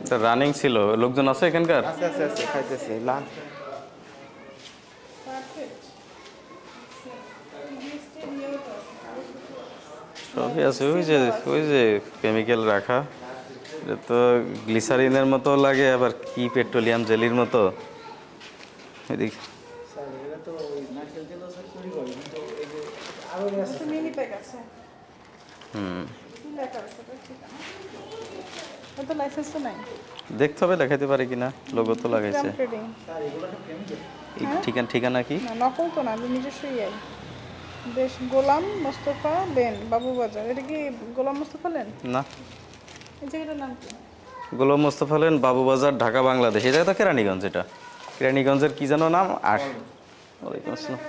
এটা রানিং ছিল, লোকজন আছে এখানকার? আছে আছে আছে, খাইতেছে লাঞ্চ। সবই আছে, ওই যে কেমিক্যাল রাখা, এটা তো গ্লিসারিনের মতো লাগে, আবার কি পেট্রোলিয়াম জেলির মতো। এদিকে স্যার এটা তো ওই নারকেল তেলও স্যার তৈরি করে, কিন্তু এই যে আরও আছে মিনি প্যাক আছে। হুম, কি লেখা আছে এটা ঠিক আছে? এটা লাইসেন্স তো নাই। দেখতে হবে দেখাইতে পারি কিনা, লোগো তো লাগাইছে। ট্রেডিং স্যার, এগুলো সব কেমিক্যাল। ঠিকানা কি? না, নকল তো না, নিজস্ব ইয়াই। দেশ গোলাম মোস্তফা লেন, বাবুবাজার। এটা কি গোলাম মোস্তফা লেন? না, এই জায়গাটার নাম কি? গোলাম মোস্তফা লেন, বাবুবাজার, ঢাকা, বাংলাদেশ। এটা তো কেরানীগঞ্জ। এটা কেরানীগঞ্জের কি যেন নাম? ওয়ালাইকুম আসসালাম।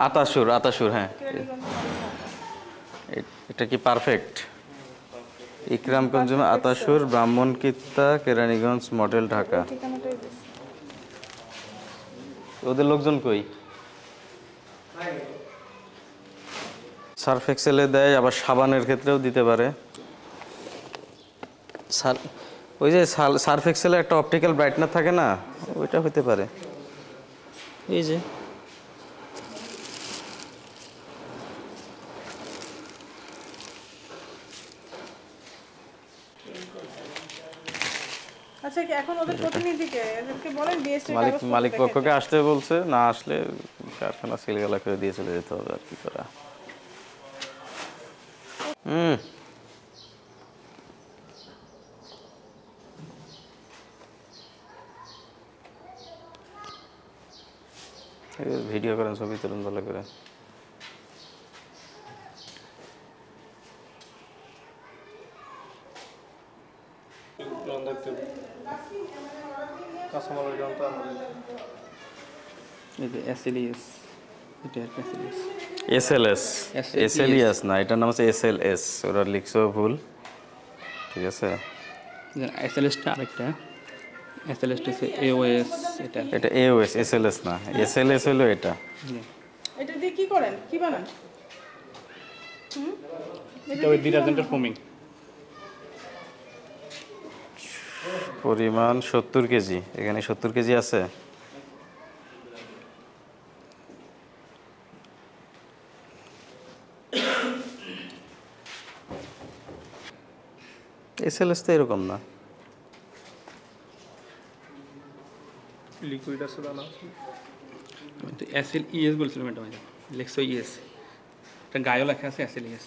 আতাসুর, হ্যাঁ। এটা কি পারফেক্ট? ইকরাম কনজিউমার, আতাসুর, ব্রাহ্মণকিত্তা, কেরানীগঞ্জ মডেল, ঢাকা। ঠিকানাটাই দিছি। ওদের লোকজন কই? সার্ফ এক্সেলে দেয়, আবার সাবানের ক্ষেত্রেও দিতে পারে। ওই যে সার্ফ এক্সেলে একটা অপটিক্যাল ব্রাইটনার থাকে না, ওইটা হতে পারে। এই যে আচ্ছা, কি এখন ওদের প্রতিনিধিকে এদেরকে বলেন বিএসটি মালিক পক্ষকে আসতে বলছে, না আসলে কারখানা সিলগালা করে দিয়ে চলে যেতে হবে, আর কি করা। ভিডিও করেন, ছবি তুলুন ভালো করে। এসএলএস না, এটার নাম হচ্ছে এসএলএস, ওরা লিখছো ভুল, ঠিক আছে। এসএলএসটা আরেকটা, এসএলএসটা হচ্ছে এওএস, এটা এওএস, এসএলএস না, এসএলএস হলো এটা। এটা দিয়ে কি করেন, কি বানান? এটা ওই ডিটারজেন্টের ফোমিং। পরিমাণ 70 কেজি, এখানে 70 কেজি আছে। এসএলএস তো এরকম না। লিকুইড আছে দানা আছে, তো এসএলইএস বলছিলাম, এটা মানে লেক্সো ইএস, এটা গায়ও লেখা আছে এসএলইএস।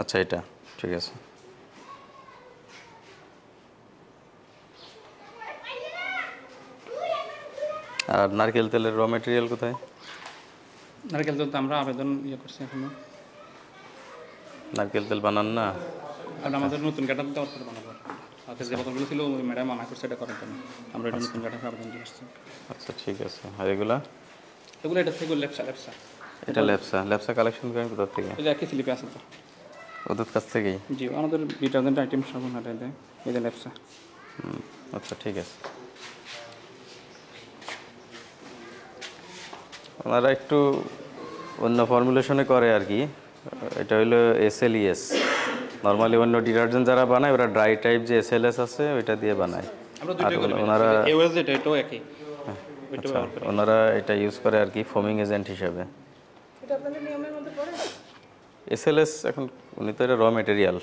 আচ্ছা, এটা ঠিক আছে। আর নারকেল তেলের র মেটেরিয়াল কোথায়? নারকেল তেল তো আমরা আবেদন করছি এখনো। নারকেল তেল বানান না? আর আমাদের নতুন কাটা দেওয়ার পরে বানাবো। আগে যে বোতলগুলো ছিল ওই ম্যাডাম মানা করছে এটা করার জন্য, আমরা এটা নতুন কাটা আবেদন দিয়ে আসছি। আচ্ছা, ঠিক আছে। আর এগুলো এটা থেকে ল্যাপসা। এটা ল্যাপসা কালেকশন করেন কোথা থেকে? এই যে একই স্লিপে আছে তো, ওদের কাছ থেকেই? জি, আমাদের ডিটারজেন্ট আইটেম সাবান আর দেয়, এই যে ল্যাপসা। আচ্ছা, ঠিক আছে। ওনারা একটু অন্য ফর্মুলেশনে করে আর কি। এটা হইলো এসএলইএস। নর্মালি অন্য ডিটারজেন্ট যারা বানায় ওরা ড্রাই টাইপ যে এসএলএস আছে ওইটা দিয়ে বানায়। আর ওনারা ওনারা এটা ইউজ করে আর কি ফোমিং এজেন্ট হিসাবে। এটা আপনাদের নিয়মের মধ্যে পড়ে? এসএলএস এখন উনি তো এটা র মেটেরিয়াল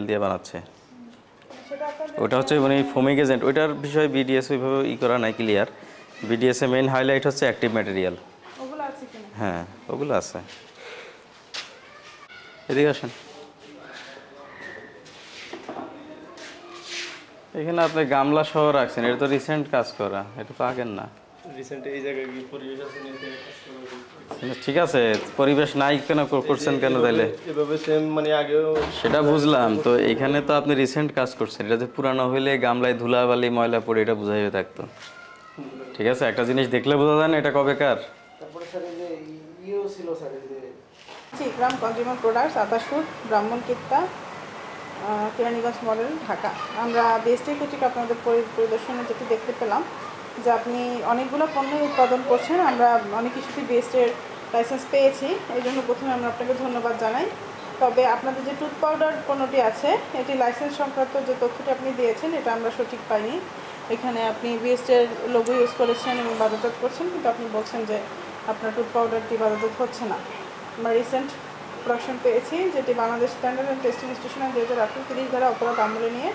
দিয়ে বানাচ্ছে। সেটা আপনাদের ওটা হচ্ছে মানে ফোমিং এজেন্ট, ওইটার বিষয়ে বিডিএস ওইভাবে করা নাই ক্লিয়ার। বিডিএস এ মেইন হাইলাইট হচ্ছে অ্যাক্টিভ ম্যাটেরিয়াল। ওগুলো আছে কিনা? হ্যাঁ, ওগুলো আছে। এদিকে আসেন। এখানে আপনি গামলা সহ রাখছেন, এটা তো রিসেন্ট কাজ করা, এটা তো আগের না। রিসেন্ট এই জায়গায় কি পরিবেশ আছে না? ঠিক আছে, পরিবেশ নাই কেন করছেন কেন তাইলে? এভাবে সেম মানে আগেও সেটা বুঝলাম, তো এখানে তো আপনি রিসেন্ট কাজ করছেন, এটা যে পুরানো হইলে গামলায় ধুলাবালি ময়লা পড়ে এটা বোঝা হয়ে থাকতো। ঠিক আছে, একটা জিনিস দেখলে বোঝা যায় না এটা কবেকার। তারপরে স্যার এই যে ইও ছিল স্যার, এই যে Ikram consumer products, Atasur, Brahmankitta, Keraniganj model, Dhaka. আমরা বিএসটি কর্তৃক আপনাদের পরিদর্শনে যেটি দেখতে পেলাম যে আপনি অনেকগুলো পণ্য উৎপাদন করছেন। আমরা অনেক কিছুতে বিএসটির লাইসেন্স পেয়েছি, এই জন্য প্রথমে আমরা আপনাকে ধন্যবাদ জানাই। তবে আপনাদের যে টুথ পাউডার পণ্যটি আছে, এটি লাইসেন্স সংক্রান্ত যে তথ্যটি আপনি দিয়েছেন এটা আমরা সঠিক পাইনি। এখানে আপনি বিএসটির লোগো ইউজ করেছেন এবং বাজারজাত করছেন, কিন্তু আপনি বলছেন যে আপনার টুথ পাউডারটি বাজারজাত হচ্ছে না। আমরা রিসেন্ট প্রোডাকশন পেয়েছি, যেটি Bangladesh standard and testing institution 2018-30 ধারা অপরাধ আমলে নিয়ে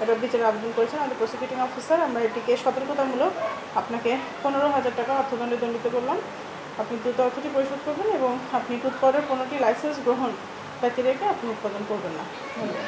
এটা বিচারে আবেদন করেছেন আমাদের প্রসিকিউটিং অফিসার। আমরা এটিকে সতর্কতামূলক আপনাকে 15,000 টাকা অর্থদণ্ডে দণ্ডিত করলাম। আপনি দ্রুত অর্থটি পরিশোধ করবেন এবং আপনি টুথ পাউডার পণ্যটি লাইসেন্স গ্রহণ ব্যতি রেখে আপনি উৎপাদন করবেন না। ধন্যবাদ।